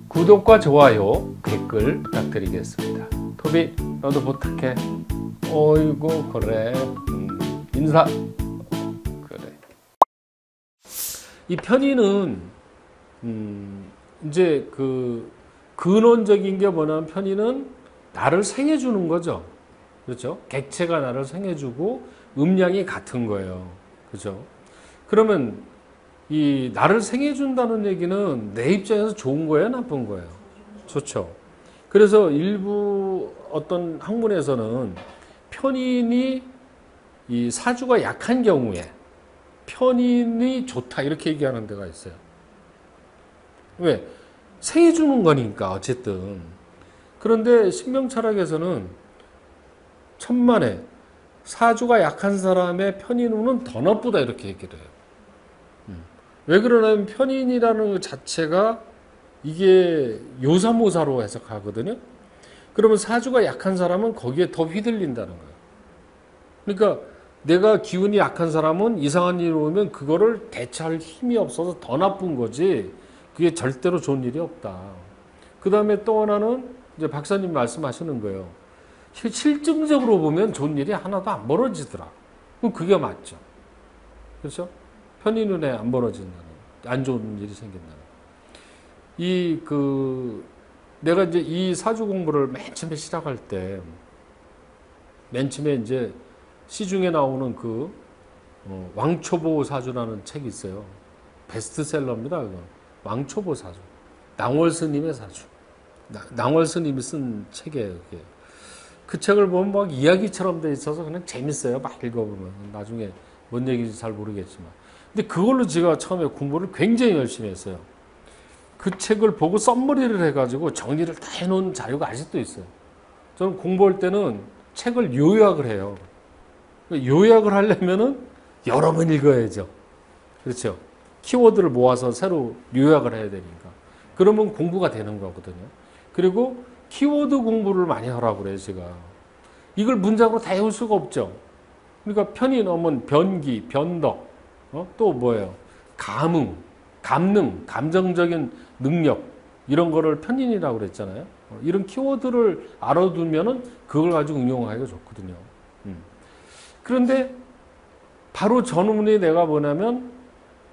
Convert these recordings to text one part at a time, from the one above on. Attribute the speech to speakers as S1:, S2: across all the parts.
S1: 구독과 좋아요, 댓글 부탁드리겠습니다. 토비, 너도 부탁해. 어이구, 그래. 인사. 그래. 이 편의는 이제 그 근원적인 게 뭐냐면 편의는 나를 생해주는 거죠. 그렇죠? 객체가 나를 생해주고 음량이 같은 거예요. 그렇죠? 그러면 이 나를 생해준다는 얘기는 내 입장에서 좋은 거예요, 나쁜 거예요? 좋죠. 그래서 일부 어떤 학문에서는 편인이 이 사주가 약한 경우에 편인이 좋다 이렇게 얘기하는 데가 있어요. 왜? 생해주는 거니까 어쨌든. 그런데 신명철학에서는 천만에 사주가 약한 사람의 편인운은 더 나쁘다 이렇게 얘기를 해요. 왜 그러냐면 편인이라는 것 자체가 이게 요사모사로 해석하거든요. 그러면 사주가 약한 사람은 거기에 더 휘둘린다는 거예요. 그러니까 내가 기운이 약한 사람은 이상한 일이 오면 그거를 대처할 힘이 없어서 더 나쁜 거지 그게 절대로 좋은 일이 없다. 그 다음에 또 하나는 이제 박사님 말씀하시는 거예요. 실증적으로 보면 좋은 일이 하나도 안 벌어지더라. 그게 맞죠. 그렇죠? 편의 눈에 안 벌어진다는, 안 좋은 일이 생긴다는. 내가 이제 이 사주 공부를 맨 처음에 시작할 때, 맨 처음에 이제 시중에 나오는 왕초보 사주라는 책이 있어요. 베스트셀러입니다, 그건. 왕초보 사주. 낭월 스님의 사주. 낭월 스님이 쓴 책이에요, 그게. 그 책을 보면 막 이야기처럼 돼 있어서 그냥 재밌어요. 막 읽어보면. 나중에 뭔 얘기인지 잘 모르겠지만. 근데 그걸로 제가 처음에 공부를 굉장히 열심히 했어요. 그 책을 보고 썸머리를 해가지고 정리를 다 해놓은 자료가 아직도 있어요. 저는 공부할 때는 책을 요약을 해요. 요약을 하려면은 여러 번 읽어야죠. 그렇죠. 키워드를 모아서 새로 요약을 해야 되니까. 그러면 공부가 되는 거거든요. 그리고 키워드 공부를 많이 하라고 그래요, 제가. 이걸 문장으로 다 외울 수가 없죠. 그러니까 편이 넘은 변기, 변덕, 또 뭐예요? 감흥, 감능, 감정적인 능력 이런 거를 편인이라고 그랬잖아요. 이런 키워드를 알아두면은 그걸 가지고 응용하기가 좋거든요. 그런데 바로 전운이 내가 뭐냐면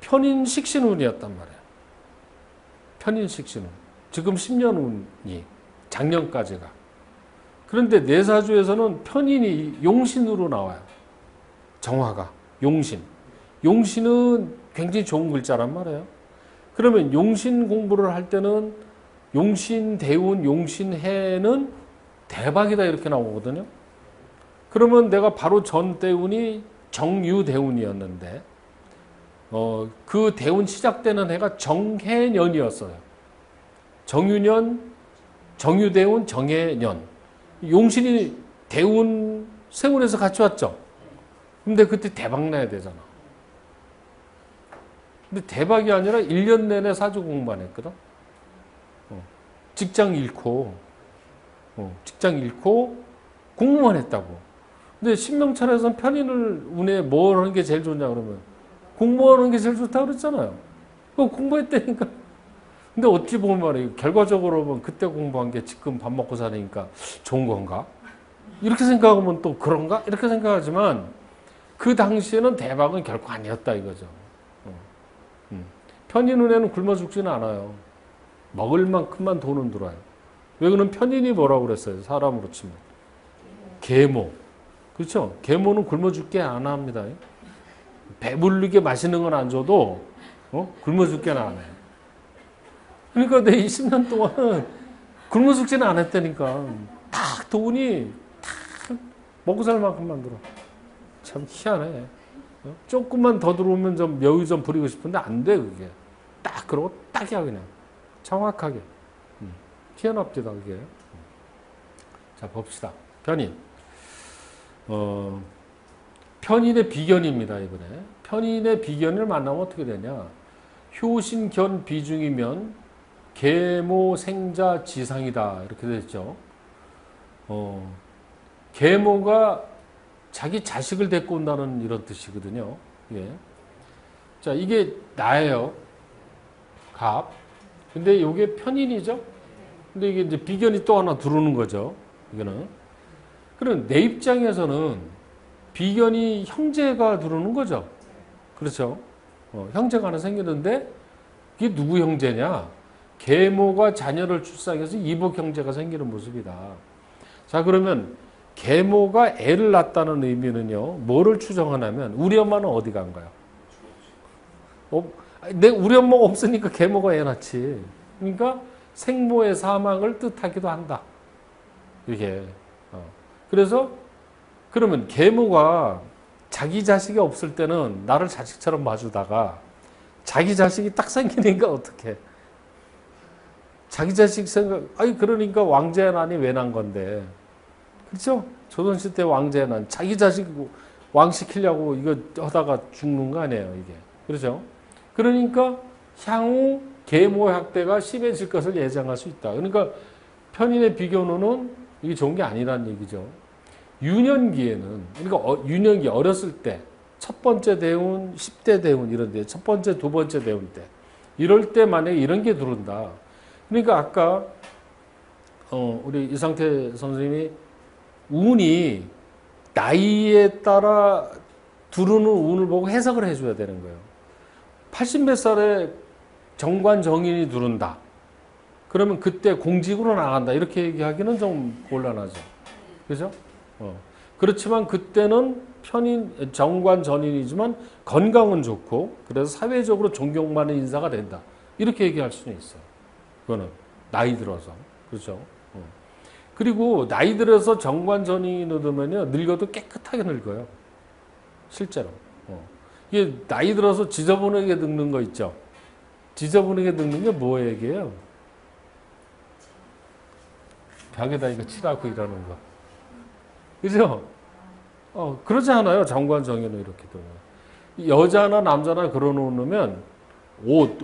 S1: 편인 식신운이었단 말이에요. 편인 식신운. 지금 10년 운이 작년까지가. 그런데 내 사주에서는 편인이 용신으로 나와요. 정화가 용신. 용신은 굉장히 좋은 글자란 말이에요. 그러면 용신 공부를 할 때는 용신 대운, 용신 해는 대박이다 이렇게 나오거든요. 그러면 내가 바로 전 대운이 정유 대운이었는데 그 대운 시작되는 해가 정해년이었어요. 정유년, 정유대운, 정해년. 용신이 대운, 세운에서 같이 왔죠. 근데 그때 대박 나야 되잖아. 근데 대박이 아니라 1년 내내 사주 공부만 했거든. 직장 잃고 공부만 했다고. 근데 신명철에서는 편인을 운에 뭘 하는 게 제일 좋냐 그러면 공부하는 게 제일 좋다고 그랬잖아요. 그거 공부했다니까. 근데 어찌 보면 말이에요. 결과적으로 보면 그때 공부한 게 지금 밥 먹고 사니까 좋은 건가? 이렇게 생각하면 또 그런가? 이렇게 생각하지만 그 당시에는 대박은 결코 아니었다 이거죠. 편인 운에는 굶어 죽지는 않아요. 먹을 만큼만 돈은 들어와요. 왜 그러면 편인이 뭐라고 그랬어요? 사람으로 치면. 계모. 그렇죠? 계모는 굶어 죽게 안 합니다. 배부르게 맛있는 건 안 줘도 굶어 죽게는 안 해요. 그러니까 내 20년 동안 굶어 죽지는 않았다니까. 딱 돈이 딱 먹고 살 만큼만 들어. 참 희한해. 조금만 더 들어오면 좀 여유 좀 부리고 싶은데 안 돼 그게. 딱 그러고 딱이야 그냥. 정확하게. 희한합니다 그게. 자 봅시다. 편인. 편인의 비견입니다 이번에. 편인의 비견을 만나면 어떻게 되냐. 효신견 비중이면 계모 생자 지상이다 이렇게 됐죠. 계모가 자기 자식을 데리고 온다는 이런 뜻이거든요. 예. 자, 이게 나예요. 갑. 근데 이게 편인이죠. 근데 이게 이제 비견이 또 하나 들어오는 거죠. 이거는. 그럼 내 입장에서는 비견이 형제가 들어오는 거죠. 그렇죠. 형제가 하나 생기는데 이게 누구 형제냐? 계모가 자녀를 출산해서 이복 형제가 생기는 모습이다. 자, 그러면 계모가 애를 낳았다는 의미는요, 뭐를 추정하냐면 우리 엄마는 어디 간가요? 우리 엄마가 없으니까 계모가 애 낳지. 그러니까 생모의 사망을 뜻하기도 한다. 이게. 그래서 그러면 계모가 자기 자식이 없을 때는 나를 자식처럼 봐주다가 자기 자식이 딱 생기니까 어떡해? 자기 자식 생각, 그러니까 왕자의 난이 왜 난 건데. 그렇죠? 조선시대 왕자의 난. 자기 자식 왕 시키려고 이거 하다가 죽는 거 아니에요, 이게. 그렇죠? 그러니까 향후 계모 학대가 심해질 것을 예상할 수 있다. 그러니까 편인의 비견호는 이게 좋은 게 아니라는 얘기죠. 유년기에는, 그러니까 유년기 어렸을 때, 첫 번째 대운, 10대 대운 이런 데, 첫 번째, 두 번째 대운 때, 이럴 때 만약에 이런 게 들어온다. 그러니까 아까 우리 이상태 선생님이 운이 나이에 따라 두르는 운을 보고 해석을 해줘야 되는 거예요. 80몇 살에 정관 정인이 두른다. 그러면 그때 공직으로 나간다. 이렇게 얘기하기는 좀 곤란하죠. 그죠? 그렇지만 그때는 편인, 정관 전인이지만 건강은 좋고 그래서 사회적으로 존경받는 인사가 된다. 이렇게 얘기할 수는 있어요. 그거는 나이 들어서. 그렇죠? 그리고 나이 들어서 정관 전인이 넣으면요, 늙어도 깨끗하게 늙어요. 실제로. 이게 나이 들어서 지저분하게 늙는 거 있죠? 지저분하게 늙는 게 뭐 얘기예요? 벽에다 이거 칠하고 이러는 거. 그죠? 그러지 않아요. 정관 정인은 이렇게 들어요. 여자나 남자나 걸어놓으면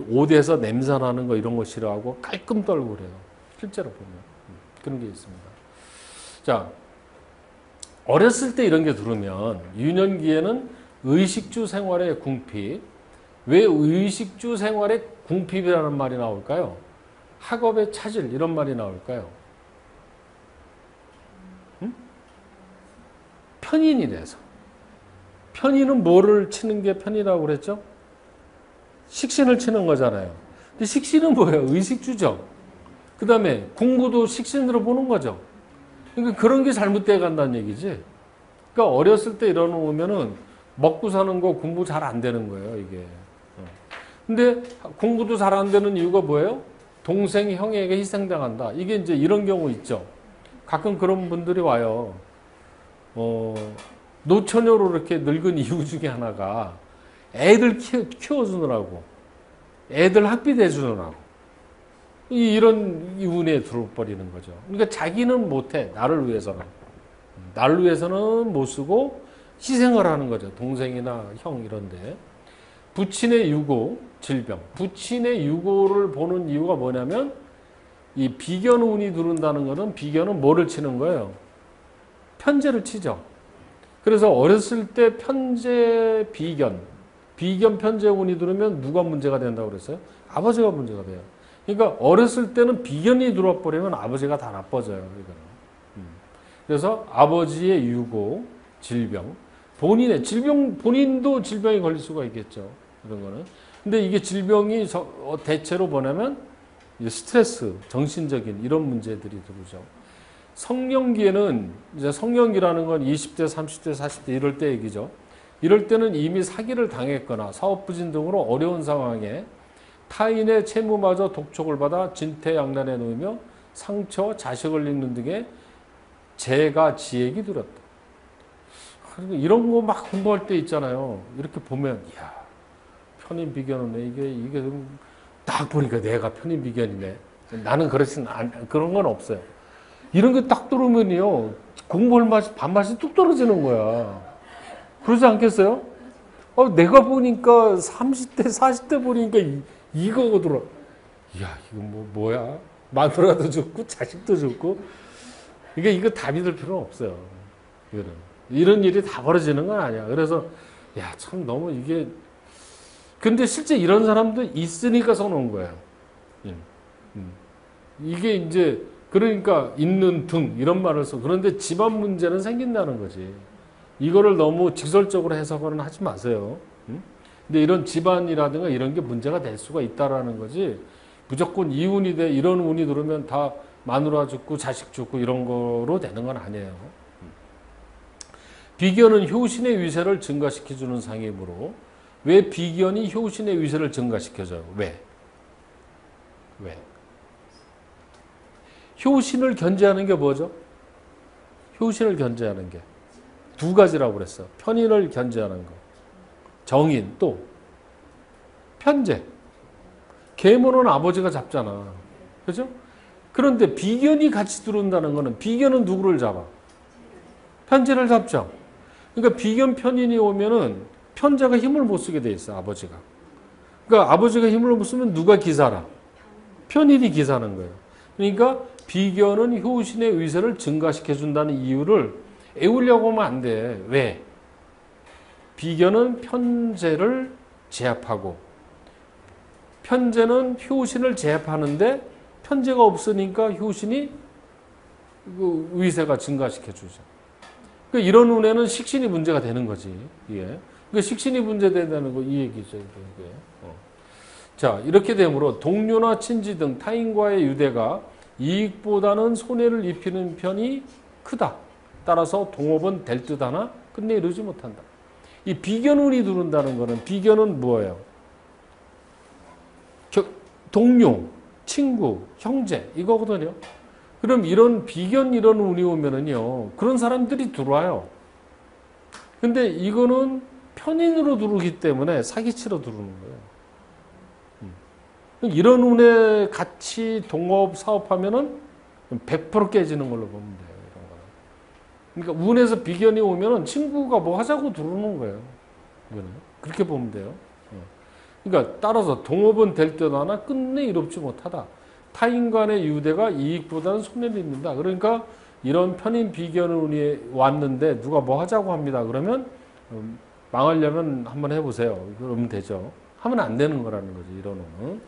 S1: 옷에서 냄새 나는 거 이런 거 싫어하고 깔끔 떨고 그래요. 실제로 보면. 그런 게 있습니다. 자, 어렸을 때 이런 게 들으면 유년기에는 의식주 생활의 궁핍. 왜 의식주 생활의 궁핍이라는 말이 나올까요? 학업의 차질 이런 말이 나올까요? 편인이라서. 편인은 뭐를 치는 게 편이라고 그랬죠? 식신을 치는 거잖아요. 근데 식신은 뭐예요? 의식주죠. 그 다음에 공부도 식신으로 보는 거죠. 그러니까 그런 게 잘못돼 간다는 얘기지. 그러니까 어렸을 때 일어나면은 먹고 사는 거 공부 잘 안 되는 거예요, 이게. 근데 공부도 잘 안 되는 이유가 뭐예요? 동생, 형에게 희생당한다. 이게 이제 이런 경우 있죠. 가끔 그런 분들이 와요. 노처녀로 이렇게 늙은 이유 중에 하나가 애들 키워주느라고, 애들 학비 대주느라고, 이런 이윤에 들어버리는 거죠. 그러니까 자기는 못해. 나를 위해서는. 나를 위해서는 못 쓰고 희생을 하는 거죠. 동생이나 형 이런데. 부친의 유고, 질병. 부친의 유고를 보는 이유가 뭐냐면 이 비견운이 들어온다는 거는 비견은 뭐를 치는 거예요? 편제를 치죠. 그래서 어렸을 때 편제 비견 편제 운이 들으면 누가 문제가 된다고 그랬어요? 아버지가 문제가 돼요. 그러니까 어렸을 때는 비견이 들어와 버리면 아버지가 다 나빠져요. 이거는. 그래서 아버지의 유고, 질병, 본인도 질병이 걸릴 수가 있겠죠. 이런 거는. 근데 이게 질병이 대체로 뭐냐면 스트레스, 정신적인 이런 문제들이 들어오죠. 성년기에는 이제 성년기라는 건 20대, 30대, 40대 이럴 때 얘기죠. 이럴 때는 이미 사기를 당했거나 사업 부진 등으로 어려운 상황에 타인의 채무마저 독촉을 받아 진퇴양난에 놓이며 상처, 자식을 잃는 등의 재가 지액이 들었다. 이런 거 막 공부할 때 있잖아요. 이렇게 보면, 이야, 편인 비견은 이게 딱 보니까 내가 편인 비견이네. 나는 그런 건 없어요. 이런 게 딱 들어오면요, 공부할 맛이, 밥맛이 뚝 떨어지는 거야. 그러지 않겠어요? 내가 보니까 30대, 40대 보니까 이거거든. 이야, 이거 뭐야? 마누라도 좋고, 자식도 좋고. 이거 답이 될 필요는 없어요. 이런 일이 다 벌어지는 건 아니야. 그래서, 야, 참 너무 이게. 근데 실제 이런 사람도 있으니까 써놓은 거예요. 이게 이제 그러니까 있는 등 이런 말을 써. 그런데 집안 문제는 생긴다는 거지. 이거를 너무 직설적으로 해석은 하지 마세요. 근데 이런 집안이라든가 이런 게 문제가 될 수가 있다라는 거지. 무조건 이운이 돼 이런 운이 들어오면 다 마누라 죽고 자식 죽고 이런 거로 되는 건 아니에요. 비견은 효신의 위세를 증가시켜주는 상이므로 왜 비견이 효신의 위세를 증가시켜줘요? 왜? 효신을 견제하는 게 뭐죠? 효신을 견제하는 게 두 가지라고 그랬어. 편인을 견제하는 거. 정인 또 편재. 계모는 아버지가 잡잖아. 그죠? 그런데 비견이 같이 들어온다는 거는 비견은 누구를 잡아? 편재를 잡죠. 그러니까 비견 편인이 오면은 편재가 힘을 못 쓰게 돼 있어. 아버지가. 그러니까 아버지가 힘을 못 쓰면 누가 기사라? 편인이 기사는 거예요. 그러니까 비견은 효신의 위세를 증가시켜 준다는 이유를 애우려고 하면 안 돼. 왜? 비견은 편재를 제압하고 편재는 효신을 제압하는데 편재가 없으니까 효신이 그 위세가 증가시켜 주죠. 그러니까 이런 운에는 식신이 문제가 되는 거지. 예. 그러니까 식신이 문제된다는 거 이 얘기죠. 이게. 자, 이렇게 되므로 동료나 친지 등 타인과의 유대가 이익보다는 손해를 입히는 편이 크다. 따라서 동업은 될 듯하나 끝내 이루지 못한다. 이 비견운이 들어온다는 거는 비견은 뭐예요? 동료, 친구, 형제 이거거든요. 그럼 이런 비견 이런 운이 오면은요. 그런 사람들이 들어와요. 근데 이거는 편인으로 들어오기 때문에 사기치러 들어오는 거예요. 이런 운에 같이 동업 사업하면은 100% 깨지는 걸로 보면 돼요. 그러니까 운에서 비견이 오면은 친구가 뭐 하자고 들어오는 거예요. 이거는. 그렇게 보면 돼요. 그러니까 따라서 동업은 될 듯 하나 끝내 이롭지 못하다. 타인 간의 유대가 이익보다는 손해를 입는다. 그러니까 이런 편인 비견운이 왔는데 누가 뭐 하자고 합니다. 그러면 망하려면 한번 해보세요. 그러면 되죠. 하면 안 되는 거라는 거지. 이런 운은.